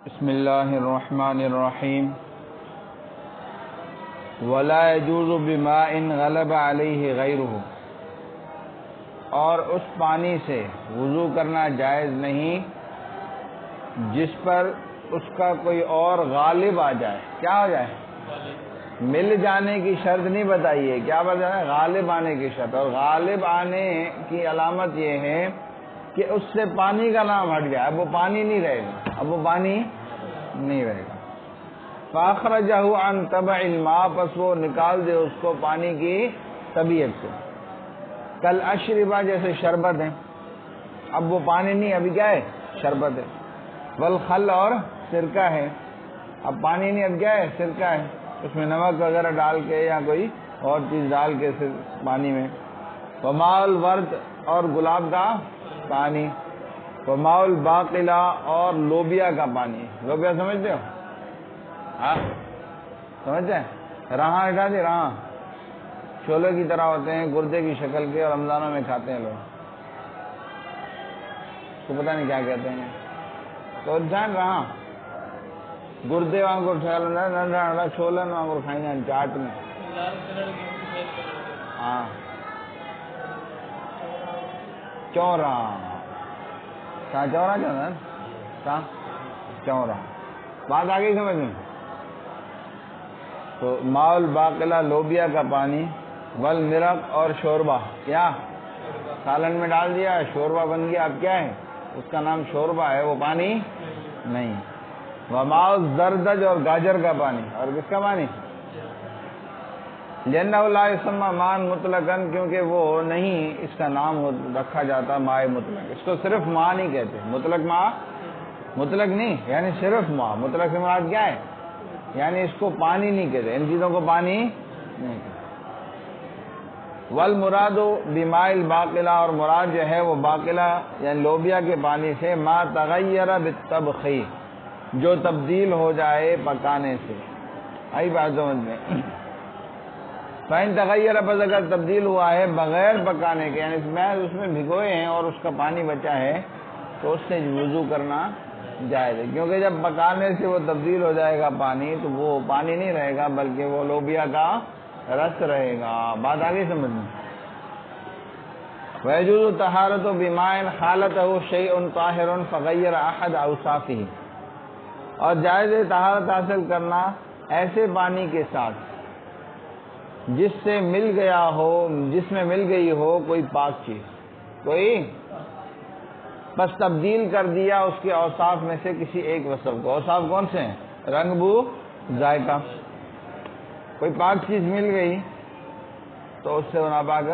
بسم اللہ الرحمن الرحیم ولا يجوز بماء غلب علیہ غیرہ، اور اس پانی سے وضو کرنا جائز نہیں جس پر اس کا کوئی اور غالب آ جائے۔ کیا ہو جائے؟ مل جانے کی شرط نہیں بتائیے، کیا بتایا؟ غالب آنے کی شرط۔ اور غالب آنے کی علامت یہ ہے کہ اس سے پانی کا نام ہٹ جائے، اب وہ پانی نہیں رہے گا، اب وہ پانی نہیں رہے گا۔ فاخرجہ عن طبع الماء، پس وہ نکال دے اس کو پانی کی طبیعت سے۔ کل اشربہ، جیسے شربت ہے، اب وہ پانی نہیں، ابھی کیا ہے؟ شربت ہے۔ والخل، اور سرکہ ہے، اب پانی نہیں، اب کیا ہے؟ سرکہ ہے، اس میں نمک وغیرہ ڈال کے یا کوئی اور چیز ڈال کے پانی میں۔ وماء الورد، اور گلاب کا پانی۔ وماء الباقلہ، اور لوبیا کا پانی۔ لوبیا سمجھتے ہو؟ ہاں سمجھتے ہیں؟ رہاں ہٹا دی، رہاں چھولے کی طرح ہوتے ہیں، گردے کی شکل کے، اور رمضانوں میں کھاتے ہیں لوگ، تو پتہ نہیں کیا کہتے ہیں، تو جان رہاں گردے وہاں کو ننڈا چھولے وہاں کو کھائیں گے چاٹ میں۔ ہاں چورا، چورا کیا چورا، بات آ گئی سمجھ میں؟ تو ماء الباقلہ، لوبیا کا پانی۔ والمرق، اور شوربہ، کیا سالن میں ڈال دیا، شوربہ بن گیا، اب کیا ہے؟ اس کا نام شوربہ ہے، وہ پانی نہیں۔ وماء الزردج، اور گاجر کا پانی۔ اور کس کا پانی؟ لأنہ لا یسمى ماء مطلقا، کیونکہ وہ نہیں اس کا نام رکھا جاتا ماء مطلق، اس کو صرف ماء نہیں کہتے، مطلق ماء، مطلق نہیں یعنی صرف ماء، مطلق سے مراد کیا ہے؟ یعنی اس کو پانی نہیں کہتے، ان چیزوں کو پانی نہیں کہتے۔ والمراد بماء الباقلہ، اور مراد جو ہے وہ باقلہ یعنی لوبیا کے پانی سے، ما تغیر بالطبخ، جو تبدیل ہو جائے پکانے سے۔ آئی بات سمجھ میں؟ فَإِن تغیر، بس اگر تبدیل ہوا ہے بغیر پکانے کے، یعنی اس میں بھگوئے ہیں اور اس کا پانی بچا ہے، تو اس سے وضو کرنا جائز ہے، کیونکہ جب پکانے سے وہ تبدیل ہو جائے گا پانی، تو وہ پانی نہیں رہے گا بلکہ وہ لوبیا کا رس رہے گا۔ بات آگے سمجھ میں؟ وَيَجُوزُ طَهَارَةُ بِمَاءٍ خَالَطَهُ شَيْءٌ طَاهِرٌ فَغَيَّرَ أَحَدَ أَوْصَافِهِ، اور جائز ہے طہارت حاصل کرنا ایسے پانی کے ساتھ جس سے مل گیا ہو، جس میں مل گئی ہو کوئی پاک چیز، کوئی بس تبدیل کر دیا اس کے اوصاف میں سے کسی ایک وصف کو۔ اوصاف کون سے ہیں؟ رنگ، بو، ذائقہ۔ کوئی پاک چیز مل گئی تو اس سے وہ ناپاک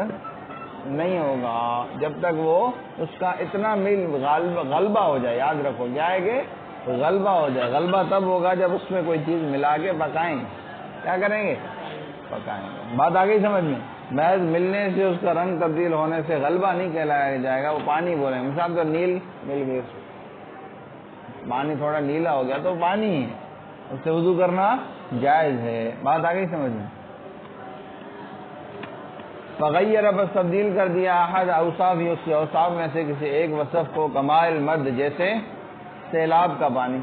نہیں ہوگا جب تک وہ اس کا اتنا غلبہ ہو جائے۔ یاد رکھو کیا ہے کہ غلبہ ہو جائے۔ غلبہ تب ہوگا جب اس میں کوئی چیز ملا کے پکائیں گے۔ کیا کریں گے؟ پکائیں گے۔ بات آ گئی سمجھ میں؟ محض ملنے سے اس کا رنگ تبدیل ہونے سے غلبہ نہیں کہلایا جائے گا، وہ پانی بولیں گے۔ مثال تو نیل مل گئی، پانی تھوڑا نیلا ہو گیا تو پانی ہے، اس سے وضو کرنا جائز ہے۔ بات آ گئی سمجھ میں؟ فغیر، بس تبدیل کر دیا، احد اوصاف، اس کے اوصاف میں سے کسی ایک وصف کو، کماء المد، جیسے سیلاب کا پانی،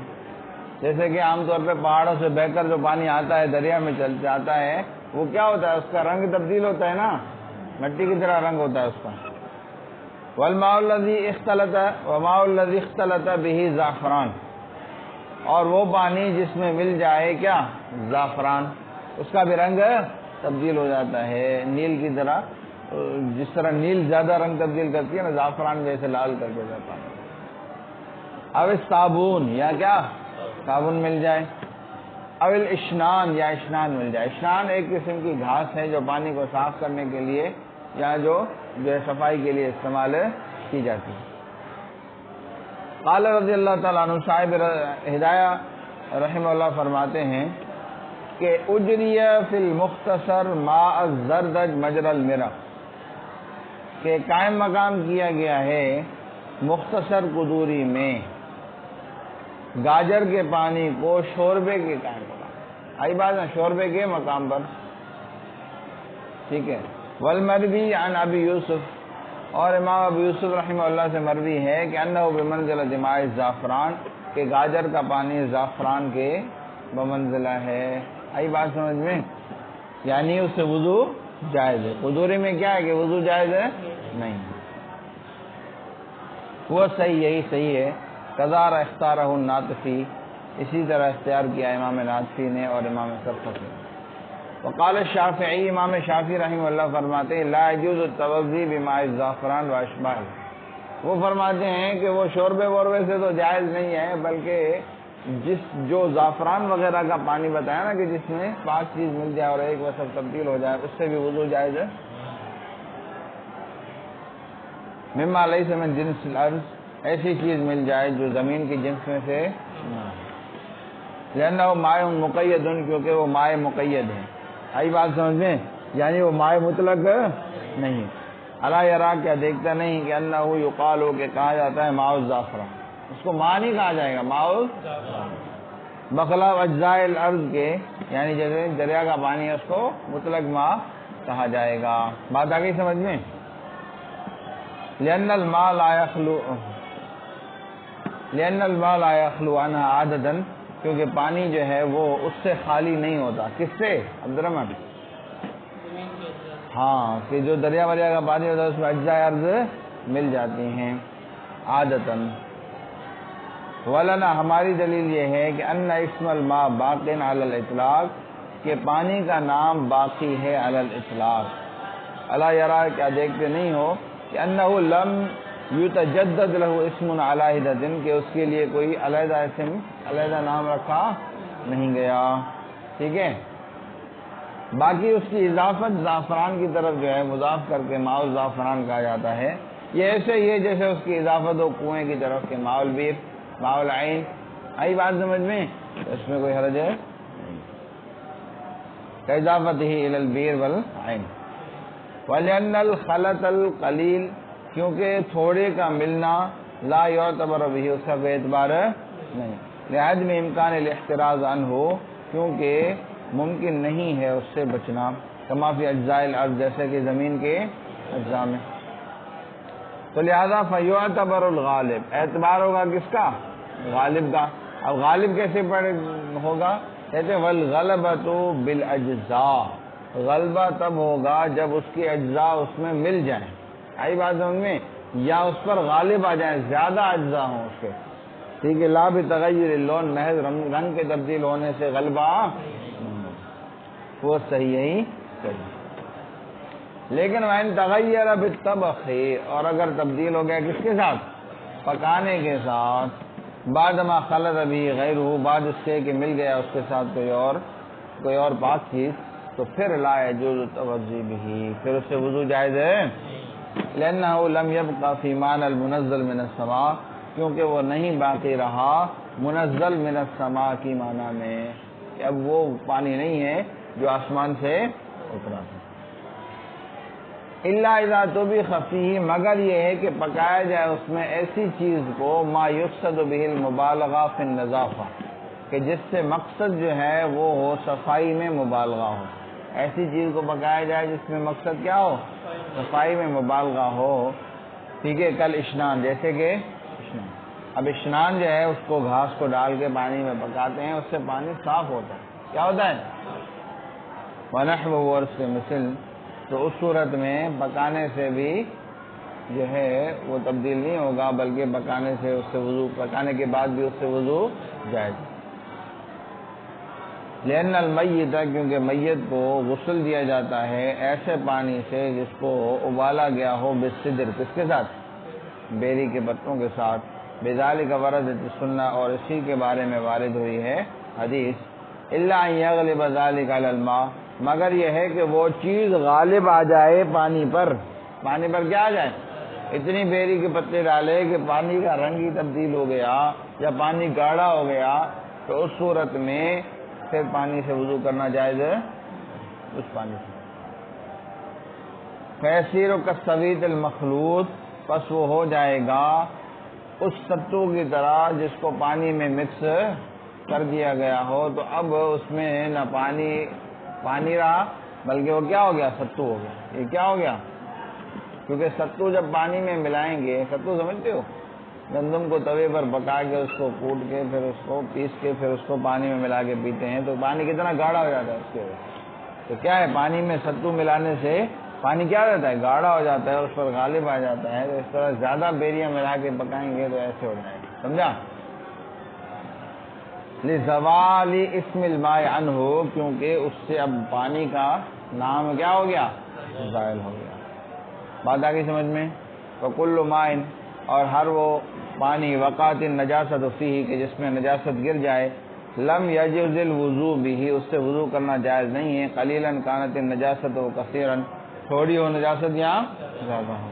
جیسے کہ عام طور پہ پہاڑوں سے بہ کر جو پانی آتا ہے دریا میں چل جاتا ہے، وہ کیا ہوتا ہے؟ اس کا رنگ تبدیل ہوتا ہے نا، مٹی کی طرح رنگ ہوتا ہے اس کا۔ والماء الذی اختلط، وماء الذی اختلط به زعفران، اور وہ پانی جس میں مل جائے کیا؟ زعفران، اس کا بھی رنگ تبدیل ہو جاتا ہے نیل کی طرح، جس طرح نیل زیادہ رنگ تبدیل کرتی ہے نا، زعفران جیسے لال کر کے جاتا ہے۔ اب صابون، یا کیا صابن مل جائے، اول اشنان، یا اشنان مل جائے۔ اشنان ایک قسم کی گھاس ہے جو پانی کو صاف کرنے کے لیے یا جو ہے صفائی کے لیے استعمال کی جاتی ہے۔ قال رضی اللہ تعالیٰ عنہ، صاحب ہدایہ رحمہ اللہ فرماتے ہیں کہ اجری فی المختصر ماء الزردج مجرى المرق، کہ قائم مقام کیا گیا ہے مختصر قدوری میں گاجر کے پانی کو شوربے کے قائم مقام، آئی بات ہے، شوربے کے مقام پر، ٹھیک ہے۔ والمروی عن ابی یوسف، اور امام ابو یوسف رحمہ اللہ سے مروی ہے کہ انہ بمنزلۃ ماء الزعفران، کہ گاجر کا پانی زعفران کے بمنزلہ ہے. آئی بات سمجھ میں؟ یعنی اس سے وضو جائز ہے. قدوری میں کیا ہے کہ وضو جائز ہے نہیں. وہ صحیح، یہی صحیح ہے. قضار اختارہ الناطفی، اسی طرح اختیار کیا امام ناطفی نے اور امام سرخسی نے. وقال الشافعی، امام شافعی رحمہ اللہ فرماتے ہیں لا يجوز التوضی بماء الزعفران واشباہ. وہ فرماتے ہیں کہ وہ شوربے ووربے سے تو جائز نہیں ہے، بلکہ جو زعفران وغیرہ کا پانی بتایا نا کہ جس میں پاک چیز مل جائے اور ایک وصف تبدیل ہو جائے، اس سے بھی وضو جائز ہے. مما لیس من جنس الارض، ایسی چیز مل جائے جو زمین کی جنس میں سے نہ ہو. لأنہ مائع مقید، کیونکہ وہ مائع مقید ہے. آئی بات سمجھ میں؟ یعنی وہ مائع مطلق نہیں. الا یرا، کیا دیکھتا نہیں کہ انہ یقال، کہ کہا جاتا ہے ماء الزعفران، اس کو ماء نہیں کہا جائے گا، ماء بخلاف اجزاء الارض کے، یعنی جیسے دریا کا پانی ہے اس کو مطلق ماء کہا جائے گا. بات آ گئی سمجھ میں؟ لأن الماء لا يخلو عنها عادةً، کیونکہ پانی جو ہے وہ اس سے خالی نہیں ہوتا. کس سے عبد الرحمن؟ ہاں، کہ جو دریا وریا کا پانی ہوتا ہے اس میں اجزاء ارض مل جاتی ہیں عادتاً. ولنا، ہماری دلیل یہ ہے کہ ان اسم الماء باق علی الاطلاق، کہ پانی کا نام باقی ہے علی الاطلاق. الا یرا، کیا دیکھتے نہیں ہو کہ انہ لم یتجدد له اسم علیہ، کہ اس کے لیے کوئی علیحدہ اسم، علیحدہ نام رکھا نہیں گیا. ٹھیک ہے. باقی اس کی اضافت زعفران کی طرف جو ہے مضاف کر کے ماء الزعفران کہا جاتا ہے. یہ ایسے ہی ہے جیسے اس کی اضافت ہو کنویں کی طرف کے ماء البیر، ماء العین. آئی بات سمجھ میں؟ اس میں کوئی حرج ہے اضافت ہی الی البیر والعین. ولأن الخلط القلیل، کیونکہ تھوڑے کا ملنا لا یعتبر به، اس کا کوئی اعتبار نہیں. لعدم امکان الاحتراز عنہ، کیونکہ ممکن نہیں ہے اس سے بچنا. کما فی اجزاء الارض، جیسے کہ زمین کے اجزاء میں. تو لہذا فیعتبر الغالب، اعتبار ہوگا کس کا؟ غالب کا. اب غالب کیسے ہوگا؟ کہتے والغلبۃ بالاجزاء، غلبہ تب ہوگا جب اس کی اجزاء اس میں مل جائیں. آئی بات سمجھ میں؟ یا اس پر غالب آ جائیں، زیادہ اجزاء ہوں اس کے. ٹھیک ہے. لا بتغیر اللون، محض رنگ کے تبدیل ہونے سے غلبہ وہ صحیح یہی صحیح. لیکن وَإِن تغیر بالطبخ، اور اگر تبدیل ہو گیا کس کے ساتھ؟ پکانے کے ساتھ. بعد ما خلط بھی غیرہ، بعد اس سے کہ مل گیا اس کے ساتھ کوئی اور پاک چیز، تو پھر لا يجوز التوضی به، پھر اس سے وضو جائز ہے. لأنہ لم يبقى فی معنی المنزل من السماء، کیونکہ وہ نہیں باقی رہا منزل من السماء کی معنی میں، کہ اب وہ پانی نہیں ہے جو آسمان سے اترا تھا. الا اذا طبخ فیہ، مگر یہ ہے کہ پکایا جائے اس میں ایسی چیز کو ما یقصد به المبالغہ فی النظافہ، کہ جس سے مقصد جو ہے وہ ہو صفائی میں مبالغہ ہو. ایسی چیز کو پکایا جائے جس میں مقصد کیا ہو؟ صفائی میں مبالغہ ہو. ٹھیک ہے. کل اشنان، جیسے کہ اشنان. اب اشنان جو ہے اس کو گھاس کو ڈال کے پانی میں پکاتے ہیں، اس سے پانی صاف ہوتا ہے. کیا ہوتا ہے؟ ونحو، اور اس کے مثل. تو اس صورت میں پکانے سے بھی جو ہے وہ تبدیل نہیں ہوگا، بلکہ پکانے سے اس سے وضو، پکانے کے بعد بھی اس سے وضو جائز. لأن المیت، کیونکہ میت کو غسل دیا جاتا ہے ایسے پانی سے جس کو ابالا گیا ہو بالصدر، کس کے ساتھ؟ بیری کے پتوں کے ساتھ. بذالک وردت السنہ، اور اسی کے بارے میں وارد ہوئی ہے حدیث. الا ان یغلب ذلک علی الماء، مگر یہ ہے کہ وہ چیز غالب آ جائے پانی پر. پانی پر کیا آ جائے؟ اتنی بیری کے پتے ڈالے کہ پانی کا رنگ ہی تبدیل ہو گیا یا پانی گاڑھا ہو گیا، تو اس صورت میں پھر پانی سے وضو کرنا جائز ہے اس پانی سے. فیسیر کالسویت المخلوط، پس وہ ہو جائے گا اس ستو کی طرح جس کو پانی میں مکس کر دیا گیا ہو. تو اب اس میں نہ پانی رہا، بلکہ وہ کیا ہو گیا؟ ستو ہو گیا. یہ کیا ہو گیا؟ کیونکہ ستو جب پانی میں ملائیں گے، ستو سمجھتے ہو؟ گندم کو توے پر پکا کے اس کو کوٹ کے پھر اس کو پیس کے پھر اس کو پانی میں ملا کے پیتے ہیں تو پانی کتنا گاڑھا ہو جاتا ہے اس کے تو کیا ہے پانی میں ستو ملانے سے پانی کیا ہو جاتا ہے گاڑھا ہو جاتا ہے اس پر غالب آ جاتا ہے تو اس طرح زیادہ بیریاں ملا کے پکائیں گے تو ایسے ہو جائے گا سمجھا لزوال اسم الماء عنہ کیونکہ اس سے اب پانی کا نام کیا ہو گیا زائل ہو گیا بات آ گئی سمجھ میں وکل ماء اور ہر وہ پانی وقعت النجاست فیہ کہ جس میں نجاست گر جائے لم یجوز الوضوء به اس سے وضو کرنا جائز نہیں ہے قلیلا کانت النجاست و کثیرا تھوڑی ہو نجاست یا زیادہ ہو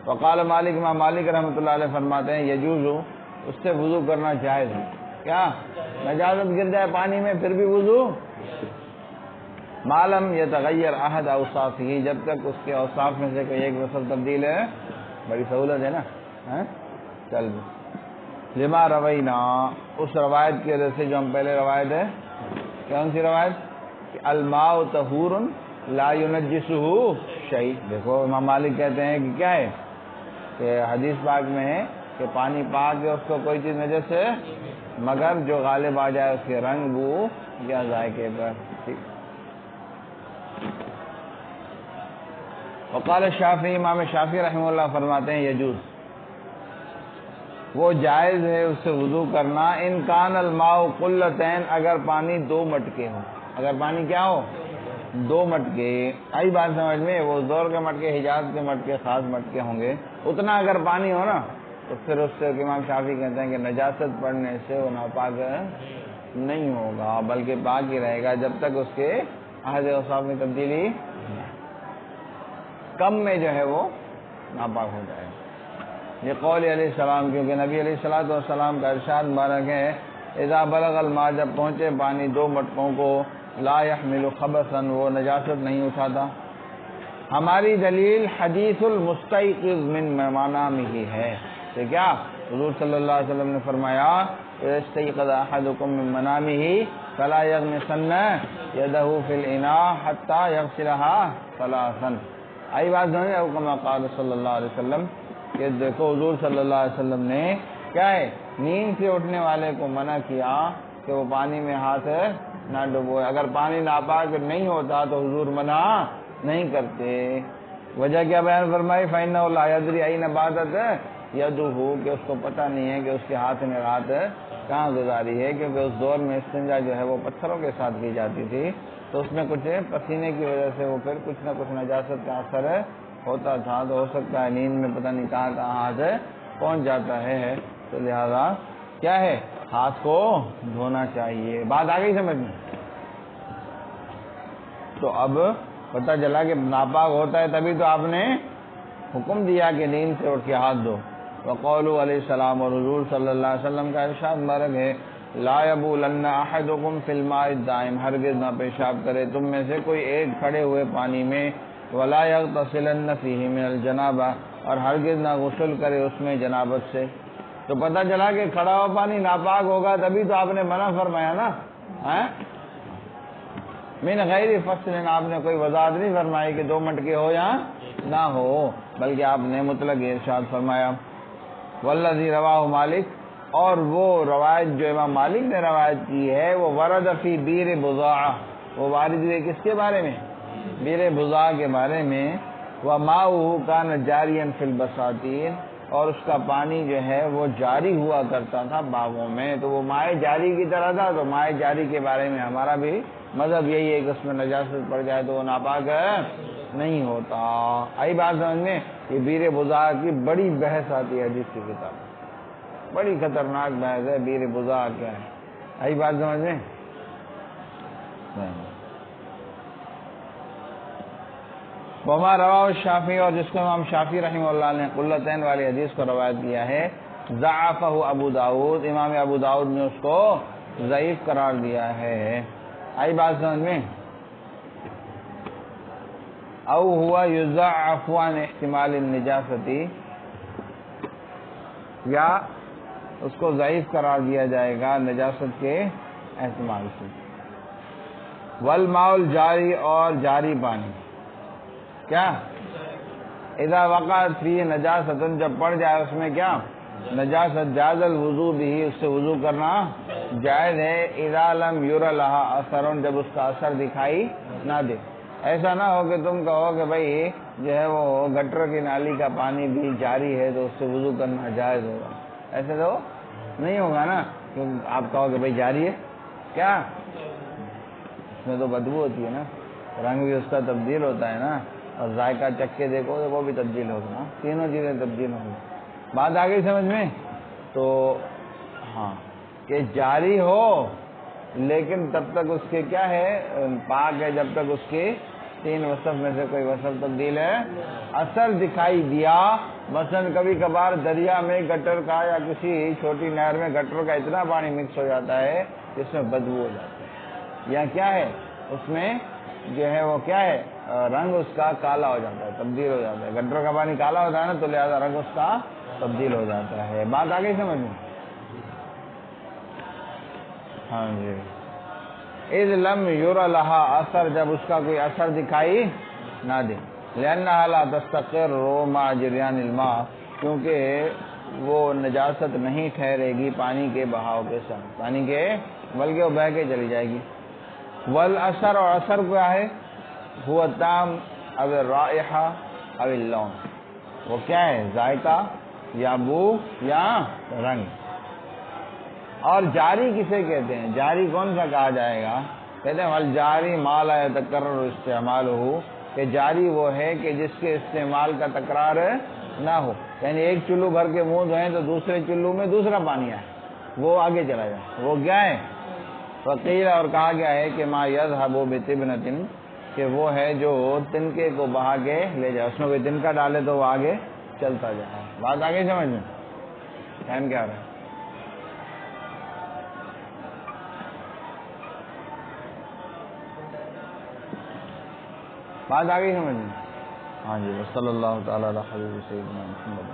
وقال مالک امام مالک رحمۃ اللہ علیہ فرماتے ہیں یجوز اس سے وضو کرنا جائز ہے کیا نجاست گر جائے پانی میں پھر بھی وضو معلوم یتغیر احد اوصافہ جب تک اس کے اوصاف میں سے کوئی ایک وصف تبدیل ہے بڑی سہولت ہے نا چل لما روینا اس روایت کی وجہ سے جو ہم پہلے روایت ہے کون سی روایت کہ الماء طہور لا ينجسہ شیء دیکھو امام مالک کہتے ہیں کہ کیا ہے کہ حدیث پاک میں ہے کہ پانی پاک ہے اس کو کوئی چیز نجس ہے مگر جو غالب آ جائے اس کے رنگ بو یا ذائقے پر ٹھیک وقال الشافعی امام شافعی رحمہ اللہ فرماتے ہیں یجوز وہ جائز ہے اس سے وضو کرنا ان کان الماء قلتین اگر پانی 2 مٹکے ہو اگر پانی کیا ہو 2 مٹکے آئی بات سمجھ میں وہ زور کے مٹکے حجاز کے مٹکے خاص مٹکے ہوں گے اتنا اگر پانی ہو نا تو پھر اس سے امام شافعی کہتے ہیں کہ نجاست پڑنے سے وہ ناپاک نہیں ہوگا بلکہ پاک ہی رہے گا جب تک اس کے عہد اوصاف میں تبدیلی کم میں جو ہے وہ ناپاک ہو جائے یہ قول علیہ السلام کیونکہ نبی علیہ الصلوۃ والسلام کا ارشاد مبارک ہے اذا بلغ الماء جب پہنچے پانی 2 مٹکوں کو لا يحمل خبثا وہ نجاست نہیں اٹھاتا ہماری دلیل حدیث المستيقظ من منامه ہے کہ کیا حضور صلی اللہ علیہ وسلم نے فرمایا استيقظ احدكم من منامه فلا يغمسن يده في الاناء حتى يغسلها ثلاثا آئی بات سمجھے کما قال صلی اللہ علیہ وسلم کہ دیکھو حضور صلی اللہ علیہ وسلم نے کیا ہے نیند سے اٹھنے والے کو منع کیا کہ وہ پانی میں ہاتھ نہ ڈبوئے اگر پانی ناپاک نہیں ہوتا تو حضور منع نہیں کرتے وجہ کیا بیان فرمائی فإنه لا يدري أين باتت يده کہ اس کو پتہ نہیں ہے کہ اس کے ہاتھ نے رات کہاں گزاری ہے کیونکہ اس دور میں استنجا جو ہے وہ پتھروں کے ساتھ کی جاتی تھی تو اس میں کچھ پسینے کی وجہ سے وہ پھر کچھ نہ کچھ نجاست کا اثر ہوتا تھا تو ہو سکتا ہے نیند میں پتہ نہیں کہاں کہاں ہاتھ پہنچ جاتا ہے تو لہذا کیا ہے ہاتھ کو دھونا چاہیے بات آ گئی سمجھ میں تو اب پتہ چلا کہ ناپاک ہوتا ہے تبھی تو آپ نے حکم دیا کہ نیند سے اٹھ کے ہاتھ دھو وقول علیہ السلام اور حضور صلی اللہ علیہ وسلم کا ارشاد مبارک ہے لا یبولن احدکم فی الماء الدائم ہرگز نہ پیشاب کرے تم میں سے کوئی ایک کھڑے ہوئے پانی میں ولا یغتسلن فیہ من الجنابہ اور ہرگز نہ غسل کرے اس میں جنابت سے تو پتہ چلا کہ کھڑا ہوا پانی ناپاک ہوگا تبھی تو آپ نے منع فرمایا نا من غیر فصل آپ نے کوئی وضاحت نہیں فرمائی کہ 2 مٹکے ہو یا نہ ہو بلکہ آپ نے مطلق ارشاد فرمایا والذی رواہ مالک اور وہ روایت جو امام مالک نے روایت کی ہے وہ ورد فی بیر بضاعہ وہ وارد ہوئے کس کے بارے میں بیر بضاعہ کے بارے میں وماؤہ کان جاریا فی البساتین اور اس کا پانی جو ہے وہ جاری ہوا کرتا تھا باغوں میں تو وہ مائع جاری کی طرح تھا تو مائع جاری کے بارے میں ہمارا بھی مذہب یہی ہے کہ اس میں نجاست پڑ جائے تو وہ ناپاک نہیں ہوتا آئی بات سمجھ میں یہ بیر بضاعہ کی بڑی بحث آتی ہے حدیث کی کتاب بڑی خطرناک بحث ہے بیر بضاعہ کیا ہے آئی بات سمجھ میں وما رواہ الشافعی اور جس کو امام شافعی رحمہ اللہ نے قلتین والی حدیث کو روایت کیا ہے ضعفہ ابو داؤد امام ابو داؤد نے اس کو ضعیف قرار دیا ہے آئی بات سمجھ میں او ہوا یضعف عن احتمال النجاستی یا اس کو ضعیف قرار دیا جائے گا نجاست کے احتمال سے والماء الجاری اور جاری پانی کیا اذا وقعت فی نجاست جب پڑ جائے اس میں کیا نجاست جاز الوضو بھی، اس سے وضو کرنا جائز ہے، اذا لم یر لہا اثر، جب اس کا اثر دکھائی نہ دے۔ ایسا نہ ہو کہ تم کہو کہ بھائی جو ہے وہ گٹر کی نالی کا پانی بھی جاری ہے تو اس سے وضو کرنا جائز ہوگا، ایسے تو نہیں ہوگا نا، کیونکہ آپ کہو کہ بھائی جاری ہے کیا، اس میں تو بدبو ہوتی ہے نا، رنگ بھی اس کا تبدیل ہوتا ہے نا، اور ذائقہ چکھ کے دیکھو تو وہ بھی تبدیل ہوگا نا، تینوں چیزیں تبدیل ہوں گی۔ بات آ گئی سمجھ میں؟ تو ہاں کہ جاری ہو لیکن تب تک اس کے کیا ہے، پاک ہے، جب تک اس کے تین وصف میں سے کوئی وصف تبدیل ہے، اثر دکھائی دیا، مثلا کبھی کبھار دریا میں گٹر کا یا کسی چھوٹی نہر میں گٹر کا اتنا پانی مکس ہو جاتا ہے کہ اس میں بدبو ہو جاتی ہے، یا کیا ہے اس میں جو ہے وہ کیا ہے، رنگ اس کا کالا ہو جاتا ہے، تبدیل ہو جاتا ہے، گٹر کا پانی کالا ہوتا ہے نا، تو لہذا رنگ اس کا تبدیل ہو جاتا ہے۔ بات آ گئی سمجھ میں؟ ہاں جی، اذ لم یر لہا اثر، جب اس کا کوئی اثر دکھائی نہ دے، لأنہا لا تستقر مع جریان الماء، کیونکہ وہ نجاست نہیں ٹھہرے گی پانی کے بہاؤ کے ساتھ، پانی کے بلکہ وہ بہہ کے چلی جائے گی۔ والاثر، اور اثر کیا ہے، هو الطعم او الرائحہ او اللون، وہ کیا ہے، ذائقہ یا بو یا رنگ۔ اور جاری کسے کہتے ہیں، جاری کون سا کہا جائے گا، کہتے ہیں والجاری ما لا یتکرر استعمالہ، کہ جاری وہ ہے کہ جس کے استعمال کا تکرار نہ ہو، یعنی ایک چلو بھر کے منہ دھوئیں تو دوسرے چلو میں دوسرا پانی آئے، وہ آگے چلا جائے، وہ کیا ہے، فقیل، اور کہا گیا ہے کہ ما یذهب بطبنۃ، کہ وہ ہے جو تنکے کو بہا کے لے جائے، اس میں کوئی تنکا ڈالے تو وہ آگے چلتا جائے۔ بات آگے سمجھ میں؟ ٹائم کیا ہو رہا ہے؟ بات آ گئی سمجھ میں؟ ہاں جی، صلی اللہ تعالیٰ علی حضرت سیدنا محمد۔